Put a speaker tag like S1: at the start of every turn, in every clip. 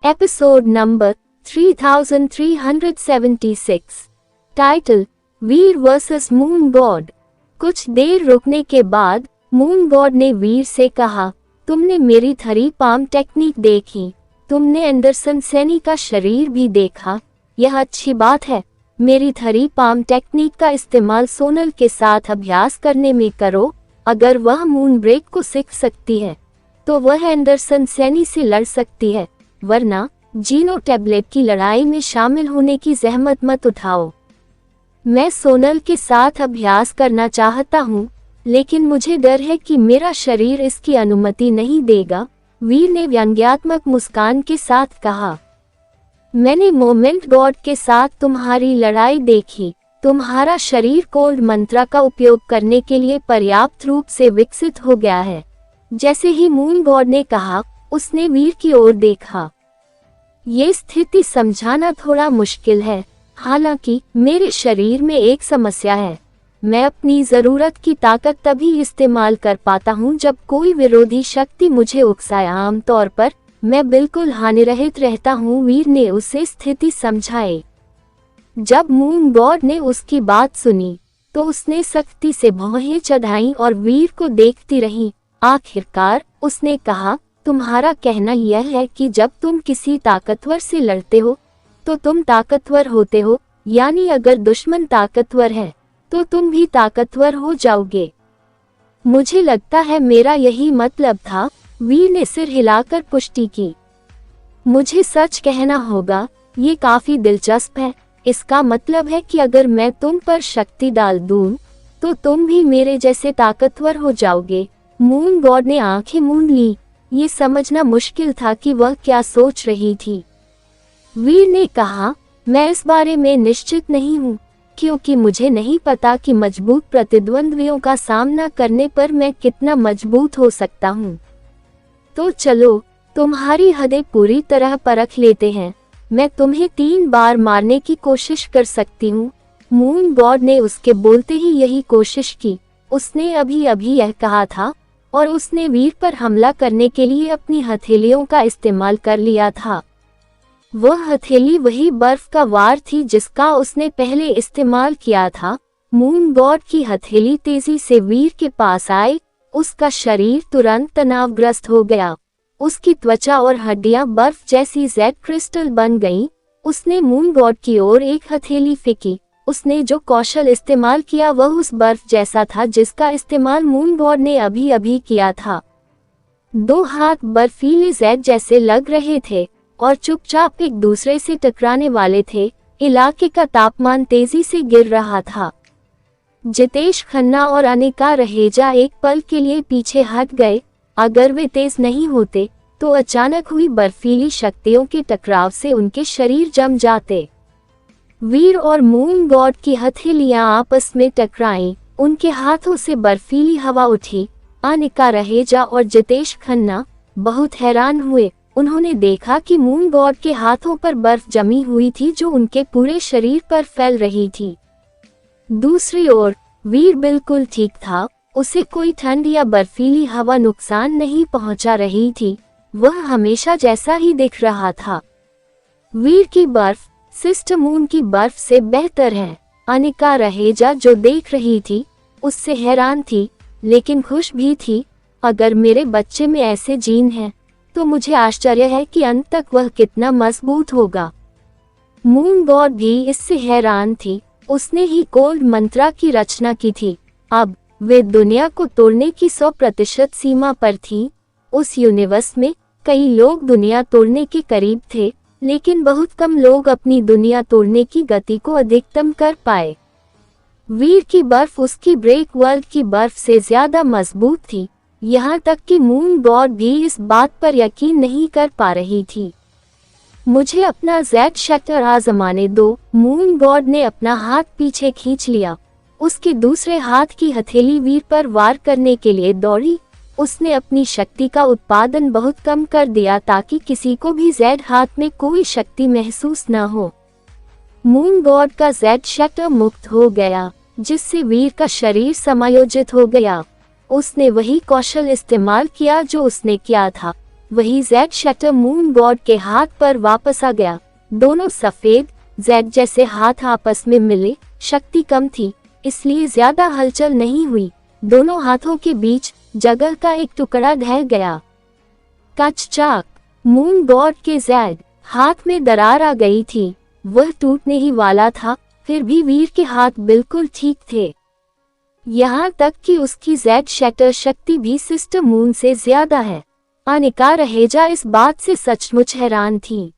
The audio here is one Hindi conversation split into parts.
S1: Episode number 3376। टाइटल वीर वर्सेस मून गॉड। कुछ देर रुकने के बाद मून गॉड ने वीर से कहा, तुमने मेरी थरी पाम टेक्निक देखी, तुमने एंडरसन सेनी का शरीर भी देखा, यह अच्छी बात है। मेरी थरी पाम टेक्निक का इस्तेमाल सोनल के साथ अभ्यास करने में करो। अगर वह मून ब्रेक को सीख सकती है तो वह एंडरसन सेनी से लड़ सकती है, वरना जीनो टैबलेट की लड़ाई में शामिल होने की जहमत मत उठाओ। मैं सोनल के साथ अभ्यास करना चाहता हूँ, लेकिन मुझे डर है कि मेरा शरीर इसकी अनुमति नहीं देगा, वीर ने व्यंग्यात्मक मुस्कान के साथ कहा। मैंने मोमेंट गॉड के साथ तुम्हारी लड़ाई देखी, तुम्हारा शरीर कोल्ड मंत्रा का उपयोग करने के लिए पर्याप्त रूप से विकसित हो गया है। जैसे ही मून गॉड ने कहा, उसने वीर की ओर देखा। ये स्थिति समझाना थोड़ा मुश्किल है, हालांकि मेरे शरीर में एक समस्या है। मैं अपनी जरूरत की ताकत तभी इस्तेमाल कर पाता हूँ जब कोई विरोधी शक्ति मुझे उकसाए। आमतौर पर मैं बिल्कुल हानिरहित रहता हूँ, वीर ने उसे स्थिति समझाई। जब मून गॉड ने उसकी बात सुनी तो उसने सख्ती से भौहें चढ़ाईं और वीर को देखती रही। आखिरकार उसने कहा, तुम्हारा कहना यह है कि जब तुम किसी ताकतवर से लड़ते हो तो तुम ताकतवर होते हो, यानी अगर दुश्मन ताकतवर है तो तुम भी ताकतवर हो जाओगे। मुझे लगता है मेरा यही मतलब था, वीर ने सिर हिलाकर पुष्टि की। मुझे सच कहना होगा, ये काफी दिलचस्प है। इसका मतलब है कि अगर मैं तुम पर शक्ति डाल दूं तो तुम भी मेरे जैसे ताकतवर हो जाओगे। मून गॉड ने आंखें मूंद ली। ये समझना मुश्किल था कि वह क्या सोच रही थी। वीर ने कहा, मैं इस बारे में निश्चित नहीं हूँ, क्योंकि मुझे नहीं पता कि मजबूत प्रतिद्वंद्वियों का सामना करने पर मैं कितना मजबूत हो सकता हूँ। तो चलो तुम्हारी हदें पूरी तरह परख लेते हैं। मैं तुम्हें 3 बार मारने की कोशिश कर सकती हूँ। मून गॉड ने उसके बोलते ही यही कोशिश की। उसने अभी अभी यह कहा था और उसने वीर पर हमला करने के लिए अपनी हथेलियों का इस्तेमाल कर लिया था। वह हथेली वही बर्फ का वार थी जिसका उसने पहले इस्तेमाल किया था। मून गॉड की हथेली तेजी से वीर के पास आई। उसका शरीर तुरंत तनावग्रस्त हो गया। उसकी त्वचा और हड्डियां बर्फ जैसी जेड क्रिस्टल बन गईं। उसने मून गॉड की ओर एक हथेली फेंकी। उसने जो कौशल इस्तेमाल किया वह उस बर्फ जैसा था जिसका इस्तेमाल मून गॉड ने अभी अभी किया था। 2 हाथ बर्फीले जेड जैसे लग रहे थे और चुपचाप एक दूसरे से टकराने वाले थे। इलाके का तापमान तेजी से गिर रहा था। जितेश खन्ना और अनिका रहेजा एक पल के लिए पीछे हट गए। अगर वे तेज नहीं होते तो अचानक हुई बर्फीली शक्तियों के टकराव से उनके शरीर जम जाते। वीर और मून गॉड की हथेलियां आपस में टकराईं। उनके हाथों से बर्फीली हवा उठी। अनिका रहेजा और जितेश खन्ना बहुत हैरान हुए। उन्होंने देखा कि मून गॉड के हाथों पर बर्फ जमी हुई थी जो उनके पूरे शरीर पर फैल रही थी। दूसरी ओर वीर बिल्कुल ठीक था। उसे कोई ठंड या बर्फीली हवा नुकसान नहीं पहुंचा रही थी। वह हमेशा जैसा ही दिख रहा था। वीर की बर्फ सिस्टर मून की बर्फ से बेहतर है। अनिका रहेजा जो देख रही थी उससे हैरान थी, लेकिन खुश भी थी। अगर मेरे बच्चे में ऐसे जीन हैं तो मुझे आश्चर्य है कि अंत तक वह कितना मजबूत होगा। मून गॉड भी इससे हैरान थी। उसने ही कोल्ड मंत्रा की रचना की थी। अब वे दुनिया को तोड़ने की 100% सीमा पर थी। उस यूनिवर्स में कई लोग दुनिया तोड़ने के करीब थे, लेकिन बहुत कम लोग अपनी दुनिया तोड़ने की गति को अधिकतम कर पाए। वीर की बर्फ उसकी ब्रेक वर्ल्ड की बर्फ से ज्यादा मजबूत थी, यहाँ तक कि मून गॉड भी इस बात पर यकीन नहीं कर पा रही थी। मुझे अपना जेड शटर आजमाने दो। मून गॉड ने अपना हाथ पीछे खींच लिया। उसके दूसरे हाथ की हथेली वीर पर वार करने के लिए दौड़ी। उसने अपनी शक्ति का उत्पादन बहुत कम कर दिया ताकि किसी को भी जेड हाथ में कोई शक्ति महसूस न हो। मून गॉड का जेड शटर मुक्त हो गया, जिससे वीर का शरीर समायोजित हो गया। उसने वही कौशल इस्तेमाल किया जो उसने किया था। वही जेड शटर मून गॉड के हाथ पर वापस आ गया। दोनों सफेद जेड जैसे हाथ आपस में मिले। शक्ति कम थी, इसलिए ज्यादा हलचल नहीं हुई। दोनों हाथों के बीच जगह का एक टुकड़ा ढह गया। कचचाक, मून गॉड के जेड हाथ में दरार आ गई थी। वह टूटने ही वाला था, फिर भी वीर के हाथ बिल्कुल ठीक थे। यहाँ तक कि उसकी जेड शटर शक्ति भी सिस्टर मून से ज्यादा है। अनिका रहेजा इस बात से सचमुच हैरान थी।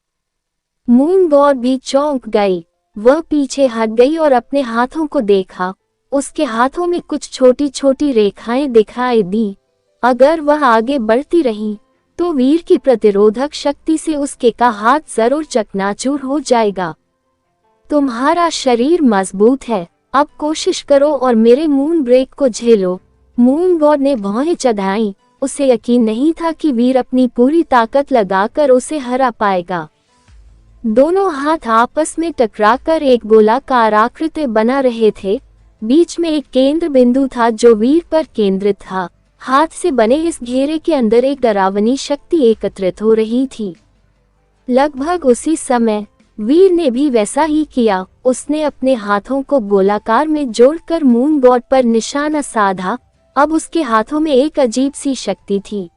S1: मून गॉड भी चौंक गई। वह पीछे हट गई और अपने हाथों को देखा। उसके हाथों में कुछ छोटी छोटी रेखाएं दिखाई दी। अगर वह आगे बढ़ती रही तो वीर की प्रतिरोधक शक्ति से उसके का हाथ जरूर चकनाचूर हो जाएगा। तुम्हारा शरीर मजबूत है, अब कोशिश करो और मेरे मून ब्रेक को झेलो। मून गॉड ने भौहें चढ़ाई। उसे यकीन नहीं था कि वीर अपनी पूरी ताकत लगाकर उसे हरा पाएगा। दोनों हाथ आपस में टकराकर एक गोलाकार आकृति बना रहे थे। बीच में एक केंद्र बिंदु था जो वीर पर केंद्रित था। हाथ से बने इस घेरे के अंदर एक डरावनी शक्ति एकत्रित हो रही थी। लगभग उसी समय वीर ने भी वैसा ही किया। उसने अपने हाथों को गोलाकार में जोड़कर मून गॉड पर निशाना साधा। अब उसके हाथों में एक अजीब सी शक्ति थी।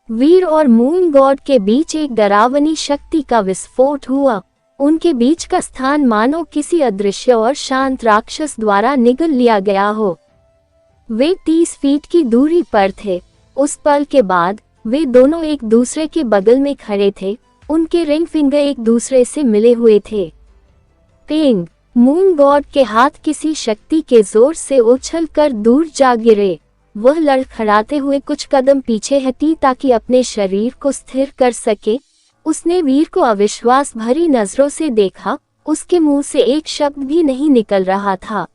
S1: वीर और मून गॉड के बीच एक डरावनी शक्ति का विस्फोट हुआ। उनके बीच का स्थान मानो किसी अदृश्य और शांत राक्षस द्वारा निगल लिया गया हो। वे 30 फीट की दूरी पर थे। उस पल के बाद वे दोनों एक दूसरे के बगल में खड़े थे। उनके रिंग फिंगर एक दूसरे से मिले हुए थे। पिंग, मून गॉड के हाथ किसी शक्ति के जोर से उछलकर दूर जा गिरे। वह लड़खड़ाते हुए कुछ कदम पीछे हटी ताकि अपने शरीर को स्थिर कर सके। उसने वीर को अविश्वास भरी नजरों से देखा। उसके मुंह से एक शब्द भी नहीं निकल रहा था।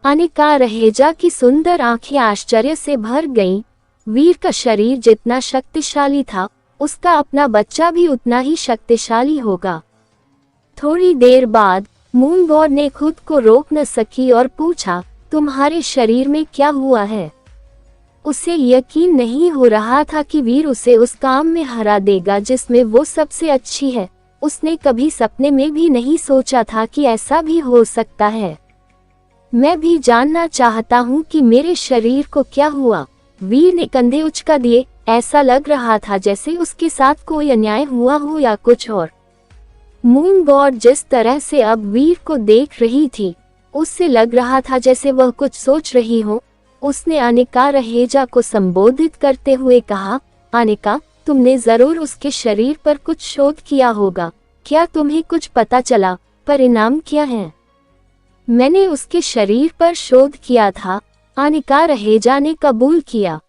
S1: अनिका रहेजा की सुंदर आंखें आश्चर्य से भर गईं। वीर का शरीर जितना शक्तिशाली था, उसका अपना बच्चा भी उतना ही शक्तिशाली होगा। थोड़ी देर बाद मून गॉड ने खुद को रोक न सकी और पूछा, तुम्हारे शरीर में क्या हुआ है? उसे यकीन नहीं हो रहा था कि वीर उसे उस काम में हरा देगा जिसमें वो सबसे अच्छी है। उसने कभी सपने में भी नहीं सोचा था कि ऐसा भी हो सकता है। मैं भी जानना चाहता हूँ कि मेरे शरीर को क्या हुआ। वीर ने कंधे उचका दिए। ऐसा लग रहा था जैसे उसके साथ कोई अन्याय हुआ हो या कुछ और। मून गॉड जिस तरह से अब वीर को देख रही थी, उससे लग रहा था जैसे वह कुछ सोच रही हो। उसने अनिका रहेजा को संबोधित करते हुए कहा, अनिका, तुमने जरूर उसके शरीर पर कुछ शोध किया होगा। क्या तुम्हें कुछ पता चला? परिणाम क्या है? मैंने उसके शरीर पर शोध किया था, अनिका रहेजा ने कबूल किया।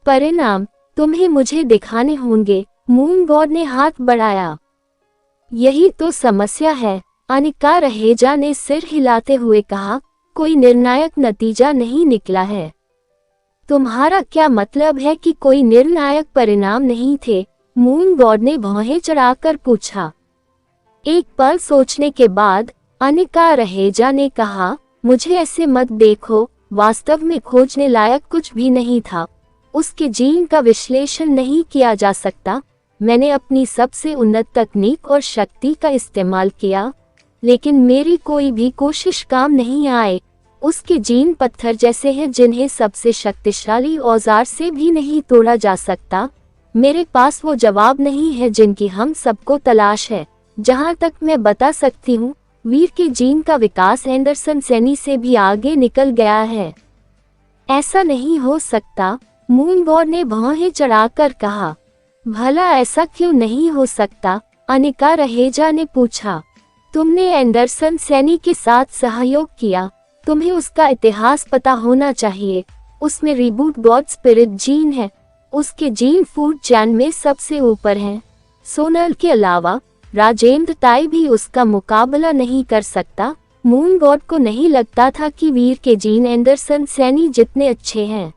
S1: परिणाम तुम्हें मुझे दिखाने होंगे। मून गॉड ने हाथ बढ़ाया। यही तो समस्या है, अनिका रहेजा ने सिर हिलाते हुए कहा। कोई निर्णायक नतीजा नहीं निकला है। तुम्हारा क्या मतलब है कि कोई निर्णायक परिणाम नहीं थे? मून गॉड ने भौहें चढ़ाकर पूछा। एक पल सोचने के बाद अनिका रहेजा ने कहा, मुझे ऐसे मत देखो, वास्तव में खोजने लायक कुछ भी नहीं था। उसके जीन का विश्लेषण नहीं किया जा सकता। मैंने अपनी सबसे उन्नत तकनीक और शक्ति का इस्तेमाल किया, लेकिन मेरी कोई भी कोशिश काम नहीं आए। उसके जीन पत्थर जैसे हैं जिन्हें सबसे शक्तिशाली औजार से भी नहीं तोड़ा जा सकता। मेरे पास वो जवाब नहीं है जिनकी हम सबको तलाश है। जहाँ तक मैं बता सकती हूँ, वीर के जीन का विकास एंडरसन सैनी से भी आगे निकल गया है। ऐसा नहीं हो सकता, मून गॉड ने भौहें चढ़ाकर कहा। भला ऐसा क्यों नहीं हो सकता? अनिका रहेजा ने पूछा। तुमने एंडरसन सैनी के साथ सहयोग किया, तुम्हें उसका इतिहास पता होना चाहिए। उसमें रिबूट गॉड स्पिरिट जीन है। उसके जीन फूड चैन में सबसे ऊपर हैं। सोनल के अलावा राजेंद्र ताई भी उसका मुकाबला नहीं कर सकता। मून गॉड को नहीं लगता था कि वीर के जीन एंडरसन सैनी जितने अच्छे हैं।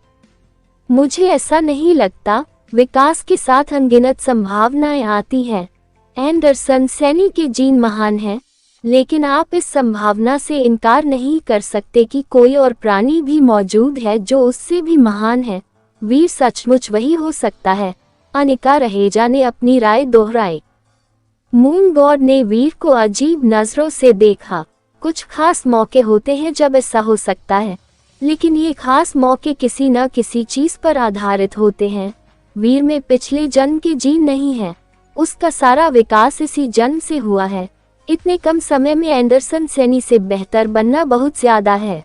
S1: मुझे ऐसा नहीं लगता। विकास के साथ अनगिनत संभावनाएं आती हैं। एंडरसन सैनी के जीन महान हैं, लेकिन आप इस संभावना से इनकार नहीं कर सकते कि कोई और प्राणी भी मौजूद है जो उससे भी महान है। वीर सचमुच वही हो सकता है। अनिका रहेजा ने अपनी राय दोहराई। मून गॉड ने वीर को अजीब नजरों से देखा। कुछ खास मौके होते हैं जब ऐसा हो सकता है, लेकिन ये खास मौके किसी न किसी चीज पर आधारित होते हैं। वीर में पिछले जन्म के जीन नहीं है, उसका सारा विकास इसी जन्म से हुआ है। इतने कम समय में एंडरसन सैनी से बेहतर बनना बहुत ज्यादा है।